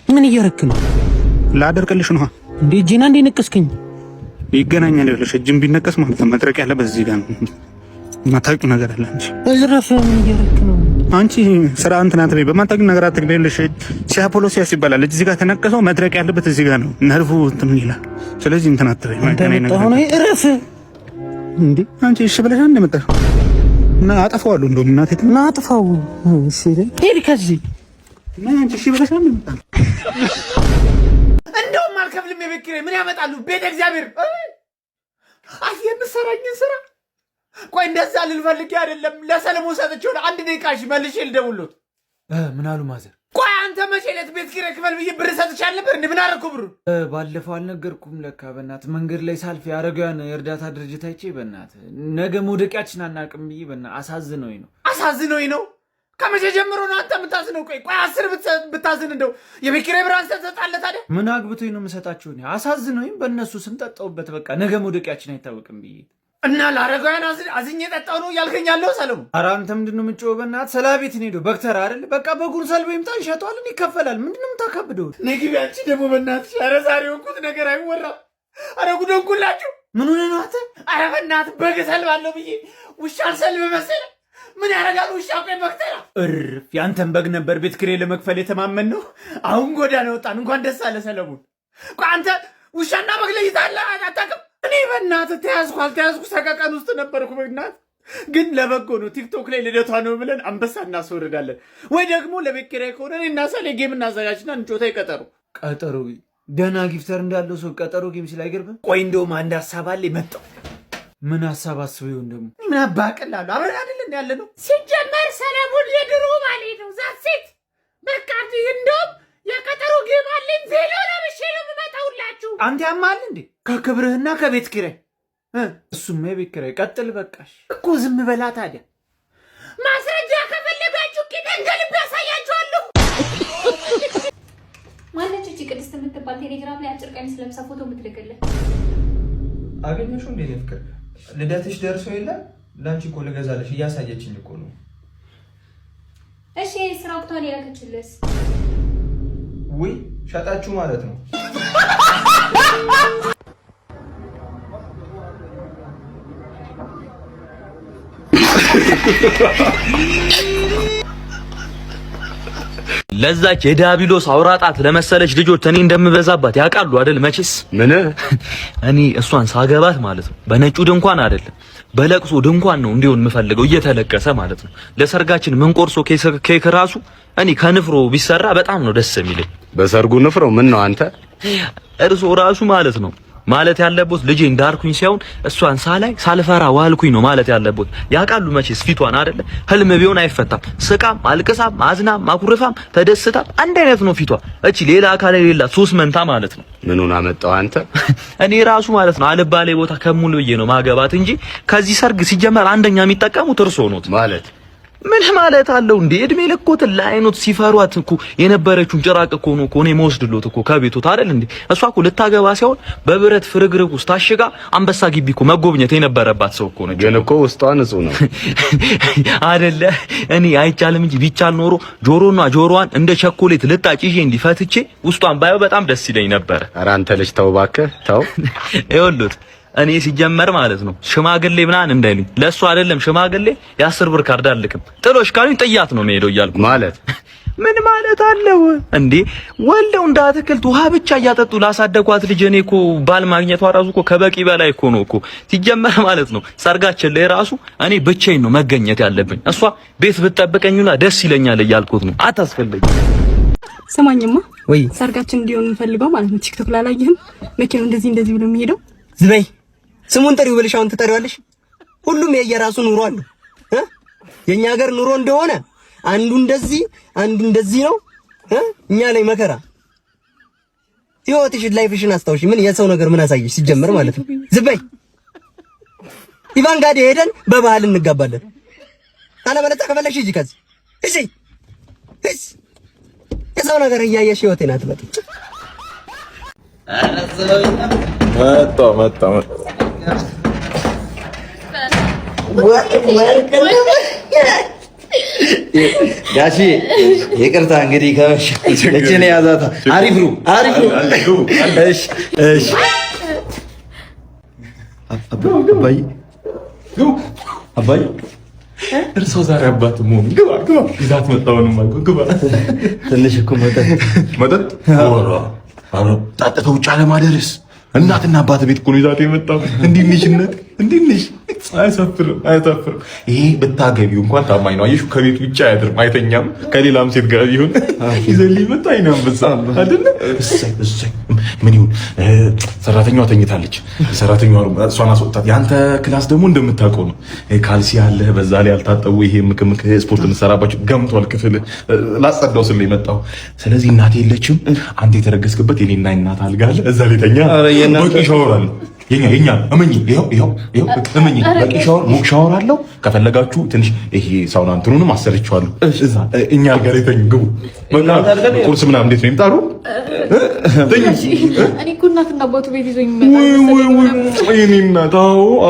ምን እያረክ ነው? ላደርቅልሽ ነው እንዴ? ጂና እንዴ ነቀስከኝ? ይገናኛል ይኸውልሽ፣ እጅም ቢነቀስ ማለት ነው መድረቅ ያለበት እዚህ ጋር ነው። ማታውቂው ነገር አለ እንጂ እዝረፍ። ምን እያረክ ነው አንቺ? ስራ እንትን አትበይ፣ በማታውቂው ነገር አትግደልሽ። ሲያፖሎሲያስ ይባላል። እዚህ ጋር ተነቀሰው መድረቅ ያለበት እዚህ ጋር ነው። ነርቡ እንትን ይላል። ስለዚህ እንትን አትበይ። ማይከናይ ነገር ነው። እረፍ እንዴ አንቺ። እሺ ብለሽ አንድ መጣሽ እና አጠፋዋለሁ። እንደውም እናቴ እና አጠፋው። እሺ ሄድ ከዚህ እና አንቺ እሺ ብለሽ አንድ መጣሽ። እንደውም አልከፍልም የቤት ኪራይ ምን ያመጣሉ? ቤተ እግዚአብሔር የምትሰራኝን ስራ ቆይ እንደዛ ልልፈልግ አይደለም። ለሰለሞን ሰጥቼው አንድ ደቂቃሽ መልሼ ልደውልሎት። ምን አሉ ማዘር? ቆይ አንተ መቼ ዕለት ቤት ኪራይ ክፈል ብዬ ብር ሰጥቻለሁ ነበር እንዴ? ምን አደረኩ ብሩ? ባለፈው አልነገርኩም ለካ። በእናትህ መንገድ ላይ ሳልፍ የአረጋውያን የእርዳታ ድርጅት አይቼ በእናትህ ነገ መውደቂያችን አናውቅም ብዬ በእናትህ አሳዝነውኝ ነው። ከመቼ ጀምሮ ነው አንተ የምታዝነው? ቆይ 10 ብታዝን እንደው የቤት ኪራይ ብር አንተ ትሰጣለህ ታዲያ? ምን አግብቶኝ ነው የምሰጣችሁ? አሳዝነውኝ በእነሱ ስም ጠጣሁበት። በቃ ነገ መውደቂያችን አይታወቅም ብዬ እና ለአረጋውያን አዝኜ ጠጣው ነው እያልከኝ ያለው ሰለሞን? ኧረ አንተ ምንድን ነው የምትጮኸው? በእናትህ ሰላቤት ነው ሄዶ በክተራ አይደል? በቃ በጉን ሰልቦ ይምጣ ይሸጠዋልን፣ ይከፈላል። ምንድን ነው የምታካብደው? ነግቢ አንቺ ደግሞ በእናትሽ። ኧረ ዛሬ ወንኩት ነገር አይወራም። ኧረ ጉደንኩላችሁ። ምን ሆነህ ነው አንተ? ኧረ በእናትህ በግ ሰልባለሁ ብዬ ውሻ አልሰልብ መሰለህ? ምን ያደርጋል ውሻ? ቆይ በክተራ እርፍ። ያንተን በግ ነበር ቤት ኪራይ ለመክፈል የተማመን ነው። አሁን ጎዳና ወጣን። እንኳን ደስ አለ ሰለሞን። ቆይ አንተ ውሻና በግ ለይተሃል አታውቅም? እኔ በእናትህ ተያዝኩ አልተያዝኩ ሰቀቀን ውስጥ ነበርኩ። በእናትህ ግን ለበጎ ነው። ቲክቶክ ላይ ልደቷ ነው ብለን አንበሳ እናስወርዳለን። ወይ ደግሞ ለቤት ኪራይ ከሆነ እኔና ሰሌ ጌም እናዘጋጅና እንጮታ ቀጠሮ ደህና ጊፍተር እንዳለው ሰው ቀጠሮ ጌም ሲል አይገርምም? ቆይ እንደውም አንድ ሀሳብ አለ መጣው። ምን ሀሳብ አስበው ይሁን ደግሞ? ምን አባቀላሉ አብረን አይደል እንደ ያለ ነው። ሲጀመር ሰለሞን የድሮ ባሌ ነው። ዛሴት በቃ እንደውም የቀጠሮ ጌም አለኝ። ቬሎ ለብሼ ነው የምመጣውላችሁ። አንተ ያማል እንዴ? ከክብርህና ከቤት ኪራይ እሱም የቤት ኪራይ ቀጥል። በቃሽ እኮ ዝም በላ ታዲያ። ማስረጃ ከፈለጋችሁ ቂጤን ገልብ ያሳያችኋለሁ። ማነች እቺ ቅድስት የምትባል ቴሌግራም ላይ አጭር ቀሚስ ለብሳ ፎቶ የምትልክልህ? አገኘሽው እንዴ? ፍቅር ልደትሽ ደርሶ የለ ላንቺ እኮ ልገዛለሽ እያሳየችኝ እኮ ነው። እሺ ስራ ወቅቷን የላከችልስ? ውይ ሻጣችሁ ማለት ነው። ለዛች የዳቢሎስ አውራጣት ለመሰለች ልጆች እኔ እንደምበዛባት ያውቃሉ አይደል? መቼስ ምን እኔ እሷን ሳገባት ማለት ነው በነጩ ድንኳን አይደለም በለቅሶ ድንኳን ነው እንዲሆን የምፈልገው፣ እየተለቀሰ ማለት ነው። ለሰርጋችን ምን ቆርሶ ኬክ ራሱ እኔ ከንፍሮ ቢሰራ በጣም ነው ደስ የሚለኝ። በሰርጉ ንፍሮ ምን ነው አንተ? እርሶ ራሱ ማለት ነው ማለት ያለበት ልጄ እንዳርኩኝ ሳይሆን እሷን ሳላይ ሳልፈራ ዋልኩኝ ነው ማለት ያለበት። ያውቃሉ መቼስ ፊቷን አይደለ? ህልም ቢሆን አይፈታም። ስቃም አልቅሳም አዝናም ማኩርፋም ተደስታም አንድ አይነት ነው ፊቷ። እቺ ሌላ አካል የሌላት ሶስት መንታ ማለት ነው። ምኑን አመጣው አንተ? እኔ ራሱ ማለት ነው አልባሌ ቦታ ከሙሉ ብዬ ነው ማገባት እንጂ ከዚህ ሰርግ ሲጀመር አንደኛ የሚጠቀሙት እርሶ ኖት ማለት ምን ማለት አለው እንዴ? እድሜ ልኮት ላይኖት ሲፈሯት እኮ የነበረችውን ጭራቅ እኮ ነው እኔ መወስድሎት እኮ ከቤቱት አይደል እንዴ? እሷ እኮ ልታገባ ሲሆን በብረት ፍርግርግ ውስጥ ታሽጋ አንበሳ ግቢ እኮ መጎብኘት የነበረባት ሰው እኮ ነች። ግን እኮ ውስጧ ንጹህ ነው አይደለ? እኔ አይቻልም እንጂ ቢቻል ኖሮ ጆሮዋን እንደ ቸኮሌት ልጣጭ ይዤ እንዲፈትቼ ውስጧን ባየው በጣም ደስ ይለኝ ነበር። ኧረ አንተ ልጅ ተው እባክህ ተው። ይኸውልህ እኔ ሲጀመር ማለት ነው ሽማግሌ ምናምን እንዳይሉኝ ለእሱ አይደለም ሽማግሌ የ10 ብር ካርድ አልልክም። ጥሎሽ ካሉኝ ጥያት ነው የምሄደው እያልኩ ማለት ምን ማለት አለው እንዴ? ወልደው እንዳትክልት ውሃ ብቻ እያጠጡ ላሳደጓት ልጅ እኔ እኮ ባል ማግኘቷ ራሱ እኮ ከበቂ በላይ እኮ ነው እኮ። ሲጀመር ማለት ነው ሰርጋችን ላይ ራሱ እኔ ብቻዬን ነው መገኘት ያለብኝ። እሷ ቤት ብትጠብቀኝና ደስ ይለኛል እያልኩት ነው። አታስፈልግም። ሰማኝማ ወይ ሰርጋችን እንዲሆን እንፈልገው ማለት ነው። ቲክቶክ ላይ አላየህም? መኪናው እንደዚህ ብሎ የሚሄደው ዝበይ ስሙን ጥሪው ብለሽ አሁን ትጠሪዋለሽ። ሁሉም የየራሱ ኑሮ አለው። የኛ ሀገር ኑሮ እንደሆነ አንዱ እንደዚህ ነው። እኛ ላይ መከራ ህይወትሽን ላይፍሽን አስታውሽ። ምን የሰው ነገር ምን አሳየሽ ሲጀመር ማለት ነው። ዝበይ ኢቫን ጋር ሄደን በባህል እንጋባለን። አለበለዚያ ከፈለግሽ ሂጂ ከዚህ እሺ። የሰው ነገር እያየሽ ህይወቴን አትመጥ። መጣ ጋሺ ይቅርታ እንግዲህ ከመሸ እቺን ያዛታ። አሪፍ ነው። እሺ እሺ። አባይ አባይ እርሶ ዛሬ አባት መሆኑ ግባ ግባ ይዛት መጣውን ማለት ግባ። ትንሽ እኮ መጠጥ አሮ ጣጣ ውጭ አለማደርስ እናትና አባት ቤት እኮ ነው ይዛት የመጣው። እንዲህ ነሽነት እንዲህ ነሽ። አያሳፍርም። ይሄ ብታገቢው እንኳን ታማኝ ነው። አየሽው ከቤት ውጭ አያድርም፣ አይተኛም። ከሌላም ሴት ጋር ቢሆን ይዘልይ መጣ አይናምብሳ አይደለ? እሰይ ምን ይሁን ሰራተኛዋ ተኝታለች። ሰራተኛዋ እሷን አስወጣት። ያንተ ክላስ ደግሞ እንደምታውቀው ነው። ካልሲ አለ፣ በዛ ላይ ያልታጠቡ ይሄ ምክምክ ስፖርት እንሰራባቸው ገምቷል። ክፍል ላጸዳው ስለ የመጣው ስለዚህ እናቴ የለችም። አንተ የተረገስክበት የኔና እናት አልጋ አለ፣ እዛ ላይ ተኛ። በቂ ሻወር አለ። የኛ እመኝ ይሄው እመኝ በቂ ሻወር ሙቅ ሻወር አለው። ከፈለጋችሁ ትንሽ ይሄ ሳውና እንትኑንም አሰርቻለሁ። እዛ እኛ ጋር የተኙ ግቡ። ቁርስ ምናምን እንዴት ነው ይምጣሩ? እኔ እኮ እናትና አባቱ ቤት ይዞኝ ይመጣል።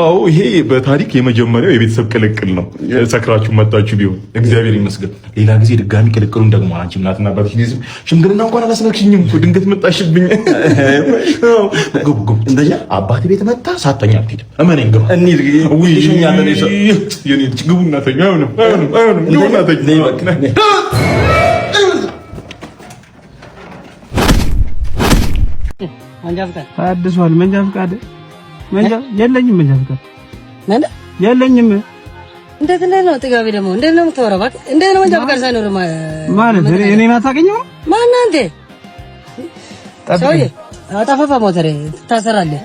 አዎ ይሄ በታሪክ የመጀመሪያው የቤተሰብ ቅልቅል ነው። ሰክራችሁ መጣችሁ ቢሆን እግዚአብሔር ይመስገን። ሌላ ጊዜ ድጋሚ ቅልቅሉን ደግሞ አንቺ እናትና አባትሽ ሊዝም ሽምግልና እንኳን አላስነክሽኝም እኮ ድንገት መጣሽብኝ። ግቡ እንደኛ አባቴ ቤት መጣ ሳተኛ አትሄድ። እመነኝ ግባ። እንሂድ ይሸኛለን። የኔ ልጅ ግቡ እናተኛ። አይሆንም ግቡ እናተኛ። ታድሷል። መንጃ ፈቃድ የለኝም። መንጃ ፈቃድ የለኝም። እንዴት ነው ጥጋቢ ደግሞ እንዴት ነው የምታወራው? እባክህ እንዴት ነው መንጃ ፈቃድ ሳይኖር ማለት እኔን አታውቅኝም? ማነህ አንተ? ሰውዬ አጣፋፋ ሞተር ትታሰራለህ።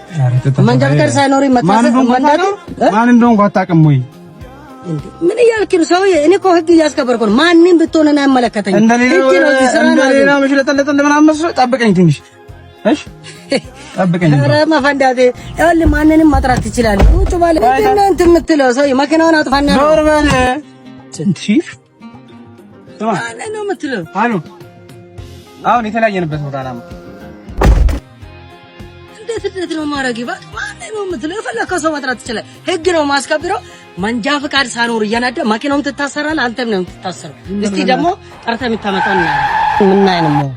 መንጃ ፈቃድ ሳይኖር መታሰር ማን እንደሆንኩ አታውቅም ወይ? ምን እያልክ ነው ሰውዬ? እኔ እኮ ህግ እያስከበርኩ ነው። ማንም ብትሆን እና አይመለከተኝም። እንደሌላ መሽለጠለጥ እንደምናምን መስሎህ ጠብቀኝ ትንሽ እሺ ጠብቀኝ። ኧረ መፈንዳቴ ይኸውልህ ማንንም ማጥራት ትችላለህ። ቁጭ ባለ እንትን የምትለው ሰውዬ መኪናውን አጥፋና ዞር በል እንጂ ስማ ነው የምትለው። አሉ አሁን የተለያየንበት ቦታ ነው። እንዴት ነው ማረግ ይባል ማን ነው የምትለው? የፈለከው ሰው ማጥራት ትችላለህ። ህግ ነው ማስከብረው። መንጃ ፈቃድ ሳኖር እያናደ መኪናውም ትታሰራለህ፣ አንተም ነው የምትታሰረው። እስቲ ደግሞ ጠርተህ የምታመጣው እና ምን አይነት ነው?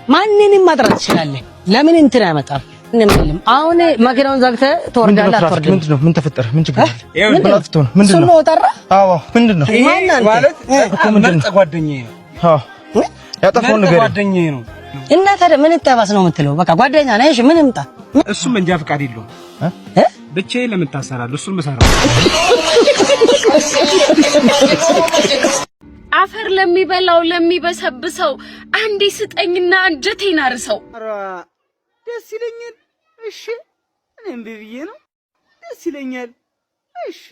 ማንንም ማጥራት ትችላለህ። ለምን እንትን አይመጣም? እንምልም አሁን መኪናውን ዘግተህ ትወርዳለህ። አትወርድም? ምንድነው? ምን ተፈጠረ? ምን ችግር አለ? ምን ብላፍቶ ነው? ምንድነው? ነው ጠራ? አዎ ምንድነው? ማለት ምርጥ ጓደኛዬ ነው። አዎ ያጠፋው ነገር ጓደኛዬ ነው። እና ታዲያ ምን ተባስ ነው የምትለው? በቃ ጓደኛ ነህ። እሺ ምን ይምጣ? እሱ መንጃ ፈቃድ የለውም። ብቻዬን ለምን ታሰራለህ? እሱን መሰራ አፈር ለሚበላው ለሚበሰብሰው አንዴ ስጠኝና አንጀቴን አርሰው። ደስ ይለኛል። እሺ እኔም ብዬ ነው ደስ ይለኛል። እሺ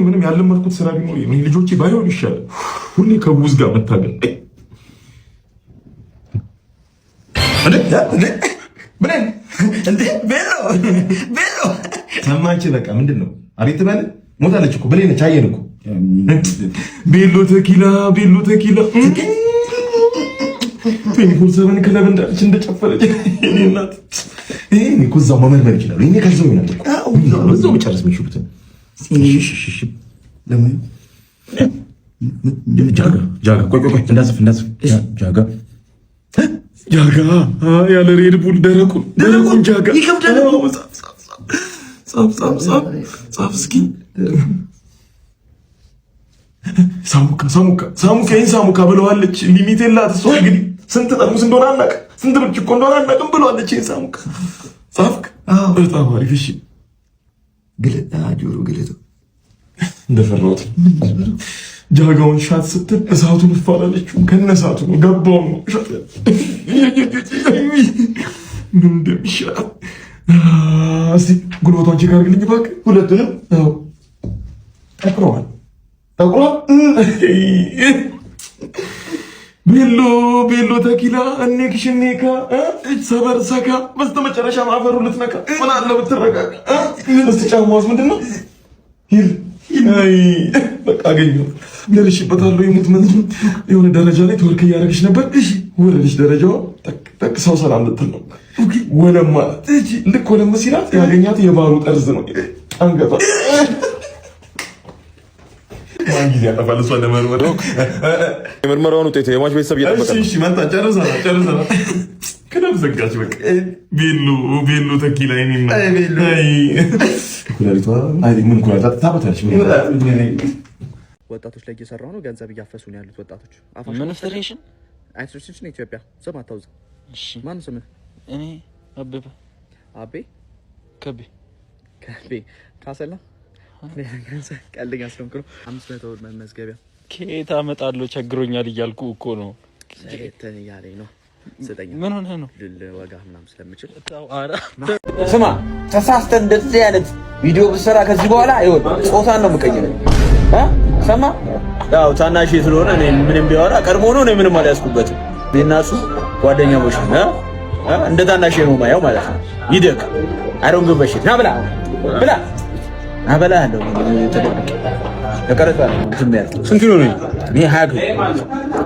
ምንም ያለመድኩት ስራ ቢኖር ልጆቼ ባይሆን ይሻላል። ሁሌ ከቡዝ ጋር መታገል ሰማች። በቃ ምንድን ነው አቤት በል ሞታለች እኮ ብሌነች። አየን እኮ ቤሎ ተኪላ 24/7 ክለብ እንዳለች እንደጨፈረች እኔ እናት እኔ እኮ እዛው መመርመር ይችላል። እኔ ከዛው ይሆናል እኮ እዛው መጨረስ የሚችሉት ለምን ጃጋ ቆይ እንዳጽፍ ጃጋ ያለ ሬድ ቡል ደረቁን ጃጋ ይከብዳል። ጻፍ እስኪ ሳሙካ ብለዋለች። ሊሚት የላት እሷ እንግዲህ ስንት ጠርሙስ እንደሆነ አናውቅም፣ ስንት ብርጭቆ እንደሆነ አናውቅም ብለዋለች። ሳሙካ ጻፍክ? በጣም አሪፍ። እሺ ግለጣ ጆሮ ግለጡ እንደፈራሁት ጃጋውን ሻት ስትል እሳቱን እፋላለችው ከነሳቱ ነው ገባው ነው ምን እንደሚሻል እስቲ ጉልበቷን ቼክ አድርግልኝ እባክህ። ሁለቱንም አዎ ጠቅሯል። ቤሎ ተኪላ እኔክሽኔካ ሰበር ሰካ በስተመጨረሻ ማፈሩ ልትነካ ምን አለ ብትረጋጋ። እስቲ ጫማውስ ምንድን ነው? ሂል አይ በቃ አገኘሁ ደርሼበታለሁ። የሙት ምን የሆነ ደረጃ ላይ ትወርክ እያደረገች ነበር። እሺ ወረደች ደረጃዋ ጠቅ ሰው ሰላም ልትል ነው። ወለማ እጂ ልክ ወለም ሲላት ያገኛት የባሩ ጠርዝ ነው አንገቷ። ማን ጊዜ ያጠፋል እሷ ለመርመር የምርመራውን ውጤት የሟች ቤተሰብ እየጠበቀ ነው። እሺ መጣ ጨርሰናል። ከደም ዘጋች በቃ ቤሉ ተኪላ ይኒና አይ ኩላሊቷ አይ ምን ኩላሊቷ ታበታለች። ወጣቶች ላይ እየሰራው ነው። ገንዘብ እያፈሱ ነው ያሉት ወጣቶች። ምን ፌዴሬሽን አሶሲዬሽን ኢትዮጵያ ስም አታውዝ። እሺ ማን ስም? እኔ አበበ አቤ ከቤ ካሰላ ቀልደኛ ስለሆንኩ ነው። 500 ብር መመዝገቢያ ከየት አመጣለሁ? ቸግሮኛል እያልኩ እኮ ነው። ሰለተን ያለኝ ነው። ዘጠኝ ምን ሆነህ ነው? ወጋ ምናምን ስለምችል ስማ ተሳስተህ እንደዚህ አይነት ቪዲዮ ብትሰራ ከዚህ በኋላ ይወድ ጾታን ነው የምቀይረው። ሰማ ያው ታናሽ ስለሆነ እኔ ምንም ቢያወራ ቀድሞ ነው። እኔ ምንም አልያዝኩበትም። እኔና እሱ ጓደኛሞች ነን። እንደ ታናሽ ነው ማየው ማለት ነው። ይደቅ አይሮን ግበሽ ና ብላ አበላ ያለው ተደብቅ ተቀረጣ እንትን ያለው ስንት ነው? እኔ ሀግ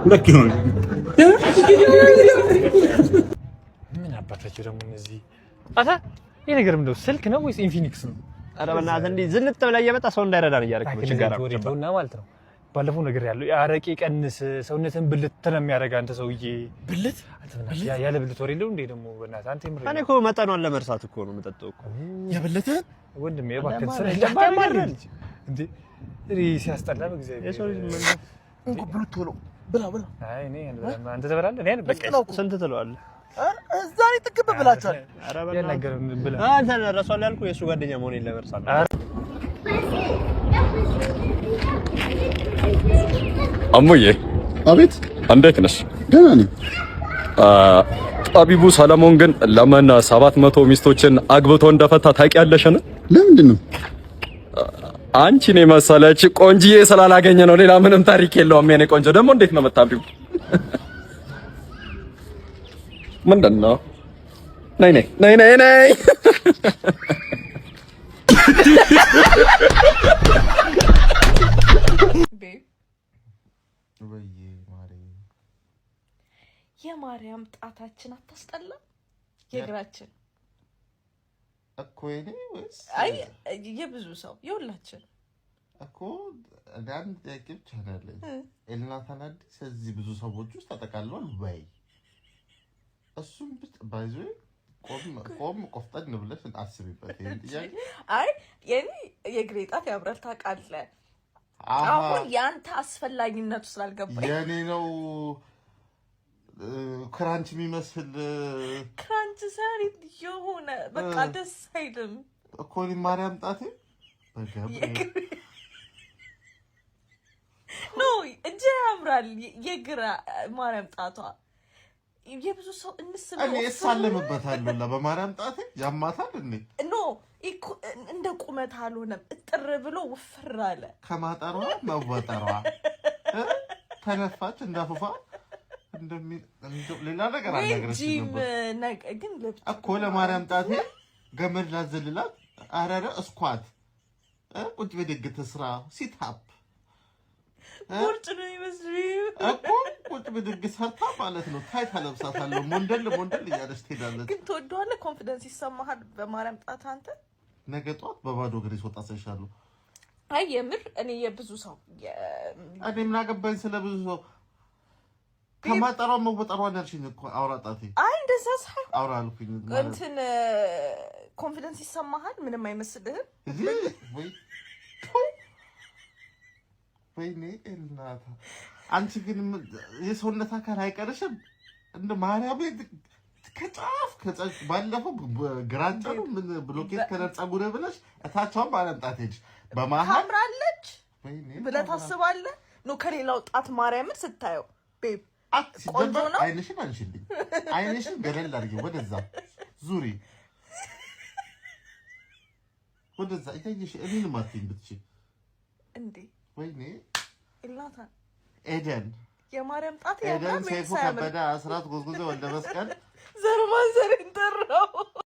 2 ኪሎ ነው። ምን አባታችሁ ደግሞ እነዚህ አታ ይሄ ነገር ምንድነው? ስልክ ነው ወይስ ኢንፊኒክስ ነው? ኧረ በእናትህ እንዲህ ዝንጥ ብለህ እየመጣ ሰው እንዳይረዳን እያደረክ በችጋራ ነው ማለት ነው። ባለፈው ነገር ያለው አረቄ ቀንስ ሰውነትን ብልት ነው የሚያደርግ አንተ ሰውዬ ብልት ያለ ብልት ወሬ እንደው እንዴ ደግሞ በእናትህ አንተ ምር እኔ እኮ መጠኗን ለመርሳት እኮ ነው የምጠጣው እኮ ያበለተ ወንድሜ እባክህ ስራ ይደማማራል እንዴ ሲያስጠላ በእግዚአብሔር የሰው ልጅ ምን እንኩ ብሉት ቶሎ ብላ አይ እኔ አንተ ተበላለህ እኔ በቃ ስንት ትለዋለህ? እዛ ላይ ጥግብ ብላችኋል። ኧረ በእናትህ ብላ አንተ ረሷል ያልኩህ የእሱ ጓደኛ መሆኔን ለመርሳት ነው። አሞዬ አቤት እንዴት ነሽ? ደህና ነኝ። ጠቢቡ ሰለሞን ግን ለምን 700 ሚስቶችን አግብቶ እንደፈታ ታውቂያለሽን? ለምንድን ነው? አንቺን የመሰለች ቆንጂዬ ስላላገኘ ነው። ሌላ ምንም ታሪክ የለውም። የኔ ቆንጆ ደግሞ እንዴት ነው የምታብሪው? ምንድን ነው? ነይ የማርያም ጣታችን አታስጠላ? የእግራችን እኮ እኔ ወይስ አይ የብዙ ሰው የሁላችን እኮ አንድ ጥያቄ ብቻ ነው ያለኝ። ኤልናታን አዲስ እዚህ ብዙ ሰዎች ውስጥ ተጠቃለዋል ወይ? እሱም ባይዞ ቆም ቆፍጠን ብለሽ አስቢበት። ይሄን ጥያቄ አይ የኔ የእግሬ ጣት ያብራል ታውቃለህ። አሁን ያንተ አስፈላጊነቱ ስላልገባኝ የኔ ነው ክራንች የሚመስል ክራንች ሳሪ የሆነ በቃ ደስ አይልም እኮ ማርያም ጣቴ ኖ እጄ ያምራል። የግራ ማርያም ጣቷ የብዙ ሰው እንስብ እኔ እሳለምበታለሁ በማርያም ጣቴ ያማታል እንዴ? ኖ እንደ ቁመት አልሆነም። እጥር ብሎ ውፍር አለ። ከማጠሯ መወጠሯ ተነፋች እንዳፉፋ እንደሚል ሌላ ነገር አልነገረችም ነበር ግን እኮ ለማርያም ጣቴ ገመድ ላዘልላት አረረ እስኳት ቁጭ በደግተ ስራ ሲታፕ ቁርጭ ነው ይመስልኝ እኮ ቁጭ በደግ ሰርታ ማለት ነው። ታይታ ለብሳታለሁ ሞንደል እያለች ትሄዳለች። ግን ትወደዋለህ? ኮንፊደንስ ይሰማሃል በማርያም ጣት አንተ? ነገ ጧት በባዶ እግሬ ስወጣ ሳይሻለሁ። አይ የምር እኔ የብዙ ሰው እኔ ምን አገባኝ ስለ ብዙ ሰው ከማጠሯ መወጠሯን ያልሽኝ እኮ አውራ ጣቴ። አይ እንደዛ ሳይሆን አውራ አልኩኝ እንትን ኮንፊደንስ ይሰማሃል? ምንም አይመስልህም? ወይኔ እናታ አንቺ ግን የሰውነት አካል አይቀርሽም እንደ ማርያም ከጫፍ ባለፈው ግራጫ ነው ምን ብሎኬት ከለር ጸጉር ብለሽ እታቿን ባለምጣት ሄድሽ በመሀል ታምራለች ብለህ ታስባለህ? ኖ ከሌላው ጣት ማርያምን ስታየው ቤብ ቆንጆ ነው። አይንሽን አንሽልኝ፣ አይንሽን ገለል አድርጊ፣ ወደዛ ዙሪ፣ ወደዛ እያየሽ እኔን ማትኝ ብትችይ እንዴ! ወይኔ ኢላታ ኤደን የማርያም ጣት ኤደን ሰይፉ ከበደ አስራት ጎዝጉዘ ወልደ መስቀል ዘርማን ዘርን ጠራው